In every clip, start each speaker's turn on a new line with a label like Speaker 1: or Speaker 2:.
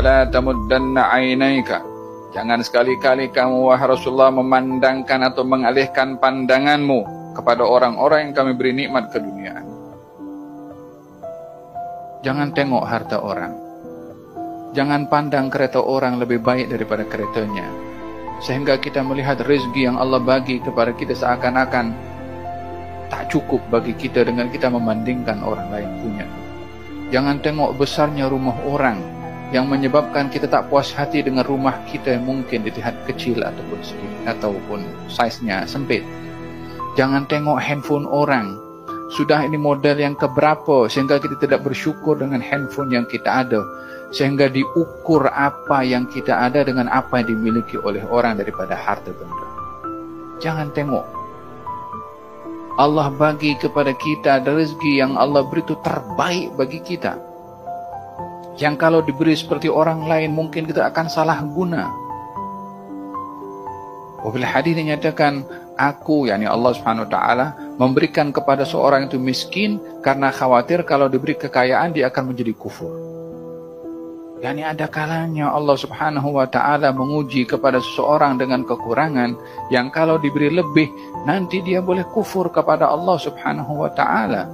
Speaker 1: Wala tamuddanna 'ainaika. Jangan sekali-kali kamu wahai Rasulullah memandangkan atau mengalihkan pandanganmu kepada orang-orang yang kami beri nikmat keduniaan. Jangan tengok harta orang. Jangan pandang kereta orang lebih baik daripada keretanya. Sehingga kita melihat rezeki yang Allah bagi kepada kita seakan-akan tak cukup bagi kita dengan kita membandingkan orang lain punya. Jangan tengok besarnya rumah orang yang menyebabkan kita tak puas hati dengan rumah kita yang mungkin dilihat kecil ataupun sedikit ataupun saiznya sempit. Jangan tengok handphone orang. Sudah ini model yang keberapa sehingga kita tidak bersyukur dengan handphone yang kita ada. Sehingga diukur apa yang kita ada dengan apa yang dimiliki oleh orang daripada harta benda. Jangan tengok. Allah bagi kepada kita rezeki yang Allah beri itu terbaik bagi kita. Yang kalau diberi seperti orang lain mungkin kita akan salah guna. Wabil hadis dinyatakan, aku yakni Allah Subhanahu wa taala memberikan kepada seorang itu miskin karena khawatir kalau diberi kekayaan dia akan menjadi kufur. Yani ada kalanya Allah Subhanahu wa taala menguji kepada seseorang dengan kekurangan yang kalau diberi lebih nanti dia boleh kufur kepada Allah Subhanahu wa taala.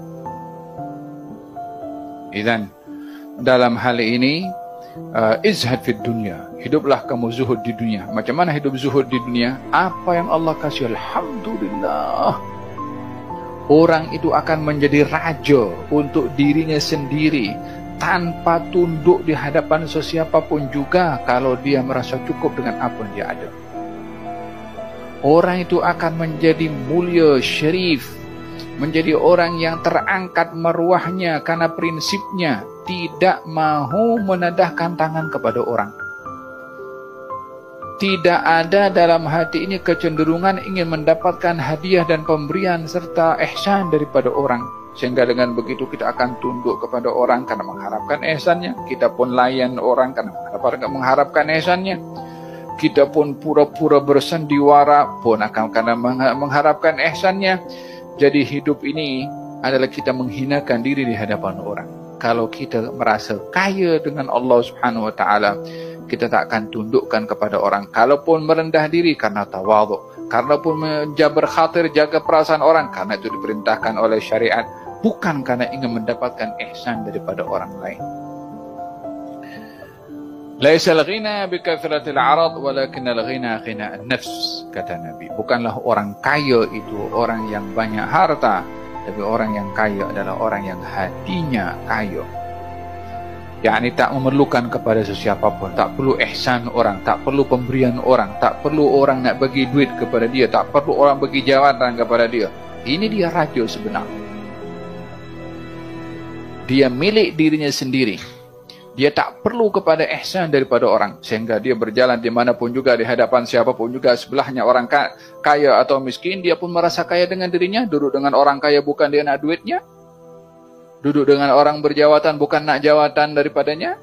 Speaker 1: Idzan dalam hal ini izhad fid dunya, hiduplah kamu zuhud di dunia. Macam mana hidup zuhud di dunia? Apa yang Allah kasih, alhamdulillah. Orang itu akan menjadi raja untuk dirinya sendiri tanpa tunduk di hadapan sesiapapun juga kalau dia merasa cukup dengan apa yang dia ada. Orang itu akan menjadi mulia, syarif, menjadi orang yang terangkat maruahnya karena prinsipnya tidak mahu menadahkan tangan kepada orang. Tidak ada dalam hati ini kecenderungan ingin mendapatkan hadiah dan pemberian serta ihsan daripada orang. Sehingga dengan begitu kita akan tunduk kepada orang karena mengharapkan ihsannya. Kita pun layan orang karena mengharapkan ihsannya. Kita pun pura-pura bersandiwara pun akan karena mengharapkan ihsannya. Jadi hidup ini adalah kita menghinakan diri di hadapan orang. Kalau kita merasa kaya dengan Allah Subhanahu wa taala, kita tak akan tundukkan kepada orang. Kalaupun merendah diri karena tawadhu, kalaupun menjabar khatir, jaga perasaan orang karena itu diperintahkan oleh syariat, bukan karena ingin mendapatkan ihsan daripada orang lain. Laisal ghina bi kathratil 'arad walakinnal ghina ghina an-nafs, kata Nabi. Bukanlah orang kaya itu orang yang banyak harta, tapi orang yang kaya adalah orang yang hatinya kaya. yakni tak memerlukan kepada sesiapapun, tak perlu ihsan orang, tak perlu pemberian orang, tak perlu orang nak bagi duit kepada dia, tak perlu orang bagi jawatan kepada dia. Ini dia raja sebenarnya. Dia milik dirinya sendiri. Dia tak perlu kepada ihsan daripada orang, sehingga dia berjalan dimanapun juga, di hadapan siapapun juga, sebelahnya orang kaya atau miskin, dia pun merasa kaya dengan dirinya. Duduk dengan orang kaya bukan dia nak duitnya, duduk dengan orang berjawatan bukan nak jawatan daripadanya.